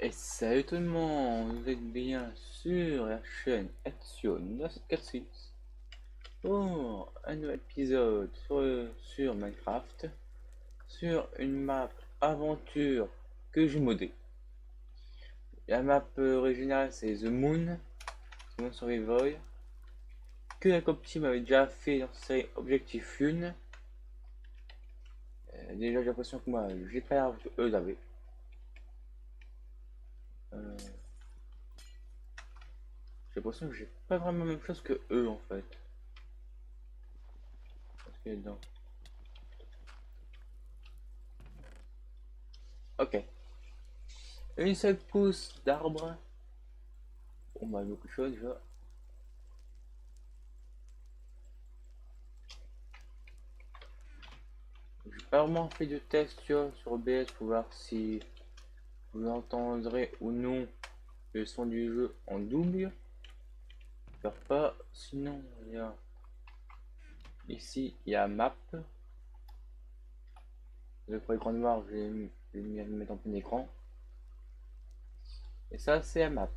Et salut tout le monde, vous êtes bien sur la chaîne Action 946 pour un nouvel épisode sur Minecraft, sur une map aventure que j'ai modée. La map originale c'est The Moon Survival, que la Copteam avait déjà fait dans sa série Objectif Une. Déjà j'ai l'impression que moi j'ai pas l'air que eux l'avaient. J'ai l'impression que j'ai pas vraiment la même chose que eux en fait. Parce que dedans. Ok. Une seule pousse d'arbre. On m'a beaucoup de choses déjà. J'ai pas vraiment fait de test sur OBS pour voir si vous entendrez ou non le son du jeu en double. J'espère pas. Sinon, il y a ici, il y a map. Pour l'écran noir, j'ai mis à le mettre en plein écran. Et ça, c'est la map.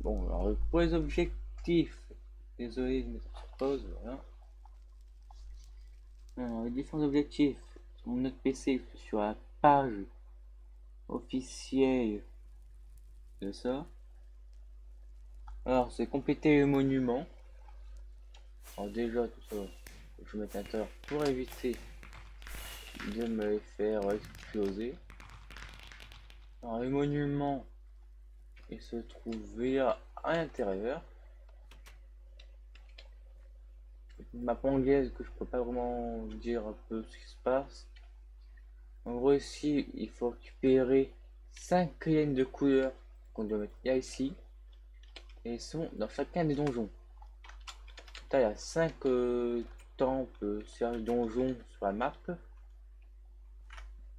Bon, alors pour les objectifs, désolé de mettre sur pause, voilà. Alors, les différents objectifs sur mon autre PC, sur la page officielle de ça. Alors, c'est compléter le monument. Alors, déjà, tout ça, je vais mettre un terre pour éviter de me les faire exploser. Alors, le monument, il se trouvait à l'intérieur. Une map anglaise que je peux pas vraiment dire un peu ce qui se passe. En gros, ici, il faut récupérer 5 crayons de couleur qu'on doit mettre ici. Et ils sont dans chacun des donjons. Il y a 5 temples, donjons sur la map.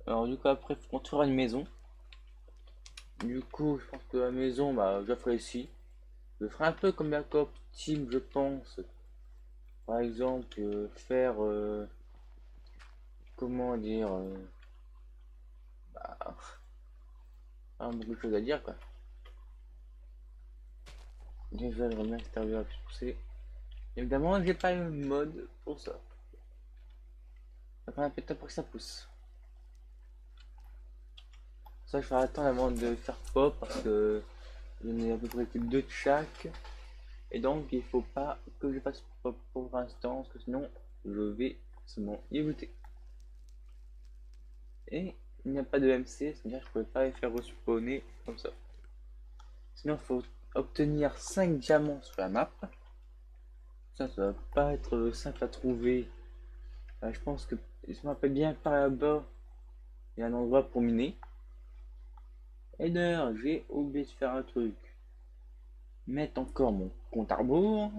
Alors du coup après il faut construire une maison. Du coup je pense que la maison bah, je la ferai ici. Je ferai un peu comme la Coop Team je pense. Par exemple faire comment dire bah, beaucoup de choses à dire quoi. Déjà le remet extérieur plus poussé. Évidemment j'ai pas le mode pour ça. Ça prend un peu de temps pour que ça pousse. Ça je vais attendre avant de faire pop parce que j'en ai à peu près que 2 de chaque. Et donc il faut pas que je fasse pop pour l'instant parce que sinon je vais seulement y goûter. Et il n'y a pas de MC, c'est-à-dire que je ne pouvais pas les faire respawner comme ça. Sinon il faut obtenir 5 diamants sur la map. Ça va pas être simple à trouver. Je pense que je me rappelle bien par là-bas, il y a un endroit pour miner. Et d'ailleurs j'ai oublié de faire un truc. Mettre encore mon compte à rebours.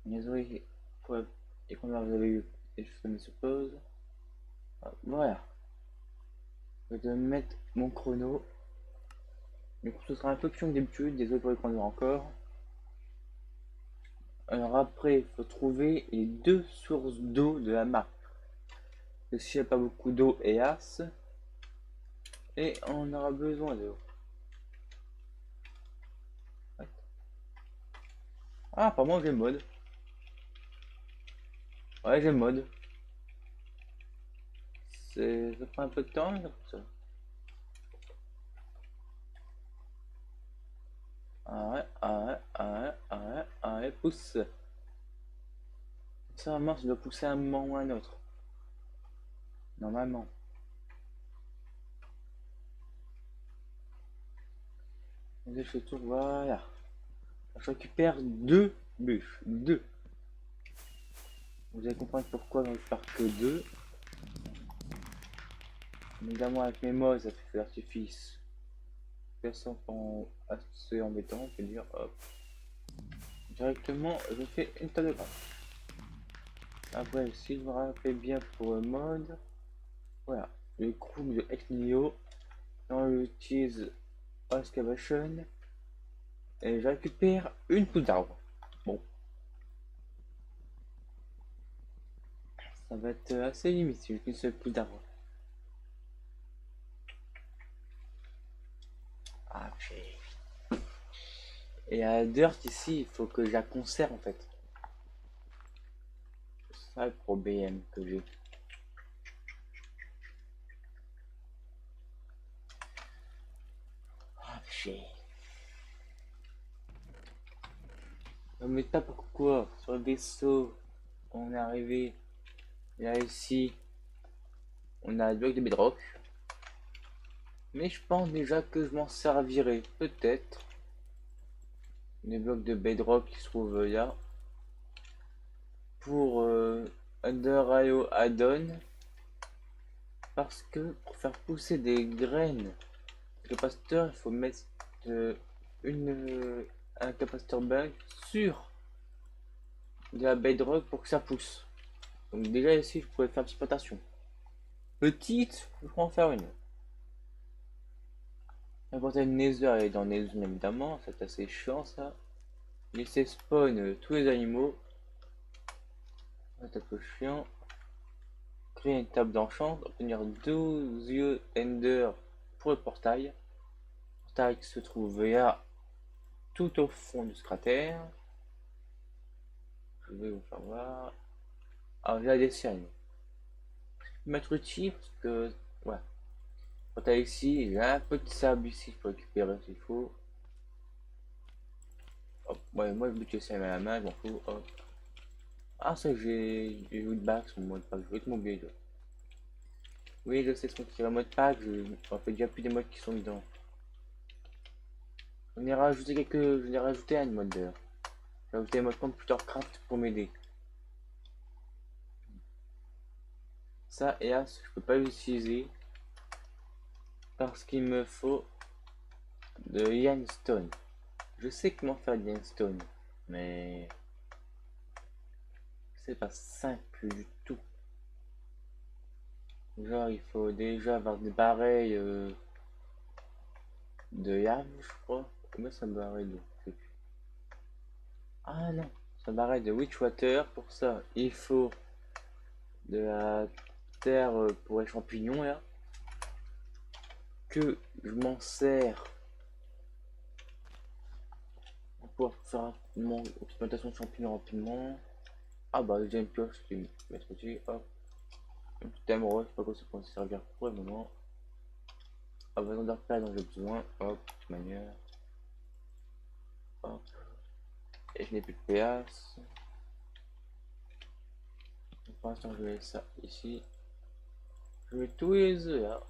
Désolé pour les combien vous avez eu et je fais mes sur pause. Voilà. Je vais mettre mon chrono. Du coup, ce sera un peu plus long que d'habitude. Désolé pour les chronos encore. Alors après, il faut trouver les 2 sources d'eau de la map. Parce que s'il n'y a pas beaucoup d'eau, hélas. Et on aura besoin d'eau. Ah, apparemment j'ai le mode. Ouais, j'ai le mode. Ça prend un peu de temps, mais ça. Ah ouais, ah ouais, ah ouais, ah ouais, ah ouais, pousse. Ça marche, doit pousser un moment ou un autre. Normalement. Je fais tout, voilà. Je récupère 2 bûches. 2. Vous allez comprendre pourquoi je ne pars que 2. Évidemment, avec mes mods, ça fait l'artifice. Personne assez embêtant, on peut dire. Hop. Directement, je fais une table de graphe. Après, si je me rappelle bien pour le mode, voilà. Le crew de Exnio. On utilise excavation. Et je récupère une pousse d'arbre. Bon. Ça va être assez limite si j'ai qu'une seule pousse d'arbre. Et à Dirt ici, il faut que je la conserve en fait. C'est ça le problème que j'ai. Ah, j'ai. Non mais t'as pourquoi sur le vaisseau, on est arrivé. Là ici, on a le bloc de bedrock. Mais je pense déjà que je m'en servirai peut-être. Les blocs de bedrock qui se trouvent là. Pour Under IO add-on. Parce que pour faire pousser des graines de capaciteur, il faut mettre un capaciteur bank sur de la bedrock pour que ça pousse. Donc déjà ici, je pourrais faire une petite plantation. Petite, je pourrais en faire une. La portail Nether est dans Nether évidemment, c'est assez chiant ça. Laisser spawn tous les animaux. C'est un peu chiant. Créer une table d'enchant, obtenir 12 yeux Ender pour le portail. Le portail qui se trouve là, tout au fond de ce cratère. Je vais vous faire voir. Alors, j'ai la dessine. Je peux mettre utile parce que, ouais. Portail ici, j'ai un peu de sable ici pour récupérer s'il faut. Hop, ouais, moi je bute ça à la main, je m'en fous. Hop. Ah, ça, j'ai joué de back sur mon mode pack, je vais te m'oublier. Oui, je sais ce qu'on tire en mode pack, en fait, déjà plus des modes qui sont dedans. J'en ai rajouté quelques. J'en ai rajouté un modeur. J'ai rajouté un mode computer craft pour m'aider. Ça, hélas, je peux pas l'utiliser parce qu'il me faut de Yanstone. Je sais comment faire de Yanstone, mais c'est pas simple du tout. Genre, il faut déjà avoir des barreilles de Yam, je crois. Combien ça barreille d'eau? Ah non, ça barreille de Witchwater. Pour ça, il faut de la terre pour les champignons là. Que je m'en sers pour faire mon exploitation de champignons rapidement. Ah bah déjà une pioche, je vais mettre dessus, hop. Un petit émeraude, je sais pas quoi ça peut servir pour le moment. Ah bah d'arcade dont j'ai besoin, hop, de toute manière. Hop. Et je n'ai plus de place. Pour l'instant je mets ça ici. Je mets tous les œufs là.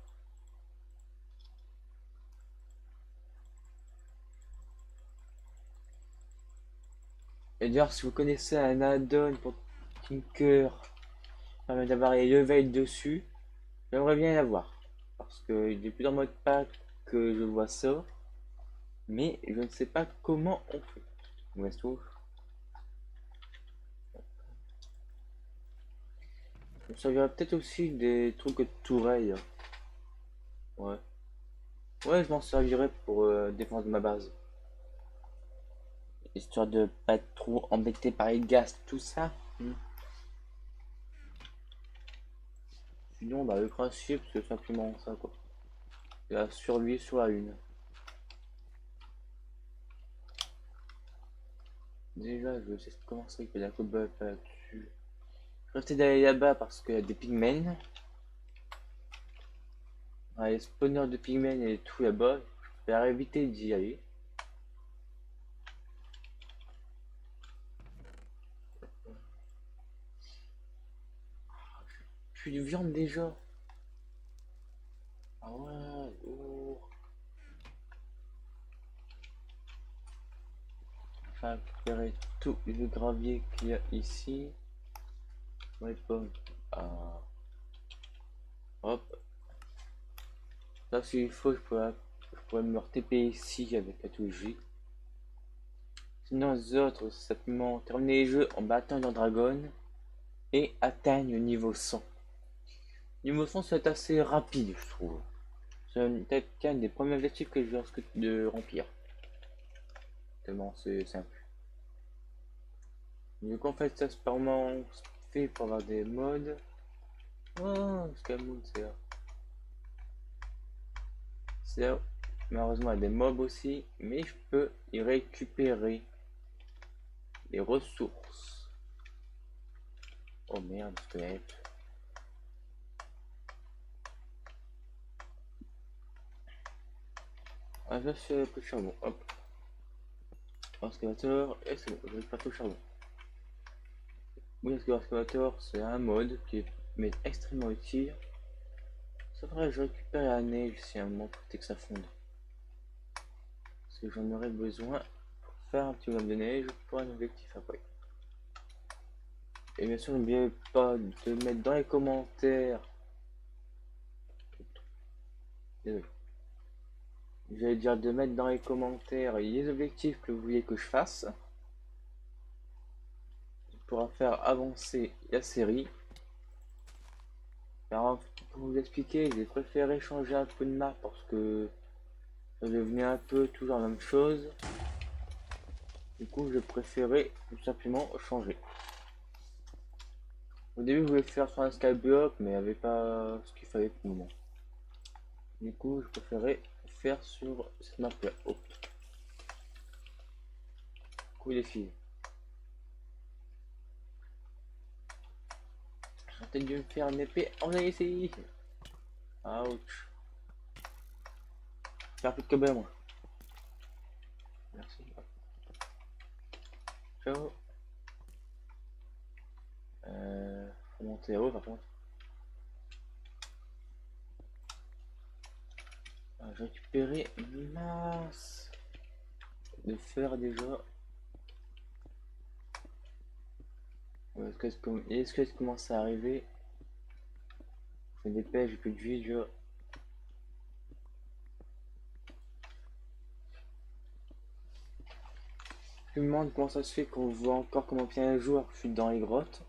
Et d'ailleurs si vous connaissez un add-on pour Tinker, permet d'avoir les levels dessus, j'aimerais bien l'avoir. Parce que il est plus dans le mode pack que je vois ça. Mais je ne sais pas comment on fait. Où est-ce que on servirait peut-être aussi des trucs de tourelle. Ouais. Ouais, je m'en servirais pour défendre ma base. Histoire de pas être trop embêté par les gaz, tout ça. Sinon, bah, le principe, c'est simplement ça, quoi. La survie sur la lune. Déjà, je sais comment ça, il y a la cobalt là-dessus. Je vais essayer d'aller là-bas parce qu'il y a des pigmen. Ah, les spawners de pigmen et tout là-bas. Je vais éviter d'y aller. Plus de viande déjà. Ah ouais, lourd. Enfin, récupérer tout le gravier qu'il y a ici. Ouais, pomme. Ah. Hop. Là, s'il faut, je pourrais me TP ici avec la touche J. Sinon, les autres, c'est simplement terminer les jeux en battant dans Dragon et atteindre le niveau 100. Niveau 100, c'est assez rapide, je trouve. C'est peut-être un des premiers objectifs que je risque de remplir. Tellement c'est simple. Du coup, en fait, ça c'est vraiment fait pour avoir des modes. Oh, Skymoon, c'est là. C'est là. Malheureusement, il y a des mobs aussi, mais je peux y récupérer les ressources. Oh merde, squelette. Ah, là, c'est plus de charbon. Hop. Excavateur, et c'est bon, je vais pas tout le charbon. Oui, excavateur, c'est un mode qui est extrêmement utile. C'est vrai, je récupère la neige si à un moment pour que ça fonde. Parce que j'en aurais besoin pour faire un petit homme de neige pour un objectif après. Et bien sûr, n'oubliez pas de mettre dans les commentaires. Désolé. J'allais dire de mettre dans les commentaires les objectifs que vous voulez que je fasse. On pourra faire avancer la série. Alors, pour vous expliquer, j'ai préféré changer un peu de map parce que ça devenait un peu toujours la même chose. Du coup, je préférais tout simplement changer. Au début, je voulais faire sur un skyblock, mais il n'y avait pas ce qu'il fallait pour le moment. Du coup, je préférais faire sur cette map là. Oh. Couille les filles. J'ai peut-être dû me faire une épée en ici. Ouch. Faire plus de cobble moi. Merci. Ciao. Faut monter haut par contre. J'ai récupéré masse de fer déjà. Est-ce que ça commence à arriver? Je me dépêche, j'ai plus de vie déjà. Je me demande comment ça se fait qu'on voit encore comment bien un joueur fuit dans les grottes.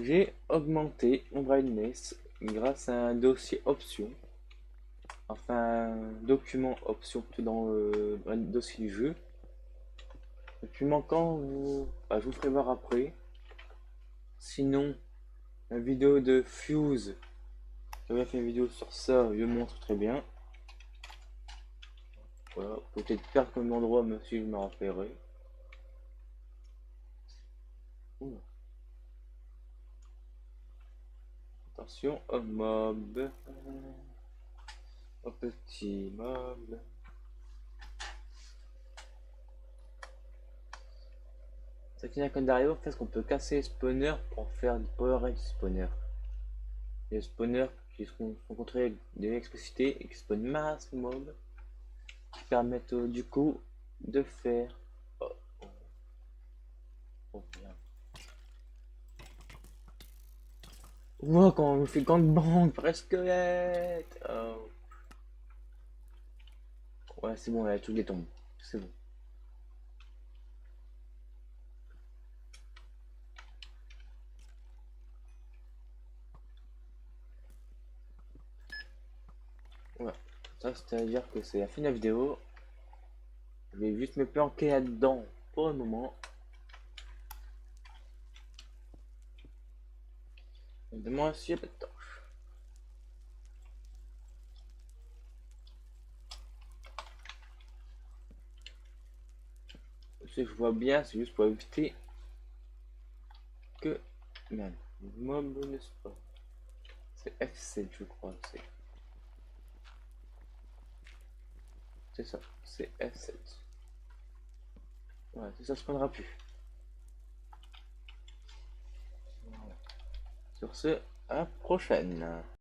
J'ai augmenté mon brightness grâce à un dossier option. Enfin, un document option dans le dossier du jeu. Et puis manquant, je vous ferai voir après. Sinon, la vidéo de Fuse, j'avais fait une vidéo sur ça, je montre très bien. Voilà, peut-être perdre comme endroit, même si je me rappellerai. Attention au mob, au petit mob. Ça qui vient comme derrière, parce qu'on peut casser les spawners pour faire du power spawner. Les spawners qui sont contrôlés d'électricité et qui spawnent masse mob, qui permettent du coup de faire. Oh, oh. Oh merde. Wow, quand on me fait gangbang par un squelette. Oh. Ouais, c'est bon, là, tout les tombe. C'est bon. Ouais. Ça, c'est-à-dire que c'est la fin de la vidéo. Je vais juste me planquer là-dedans pour le moment. Demande s'il y a pas de torche. Ce que je vois bien, c'est juste pour éviter que. Merde, mob ne spawn. C'est F7, je crois. C'est ça, c'est F7. Ouais, ça spawnera plus. Voilà. Sur ce, à la prochaine.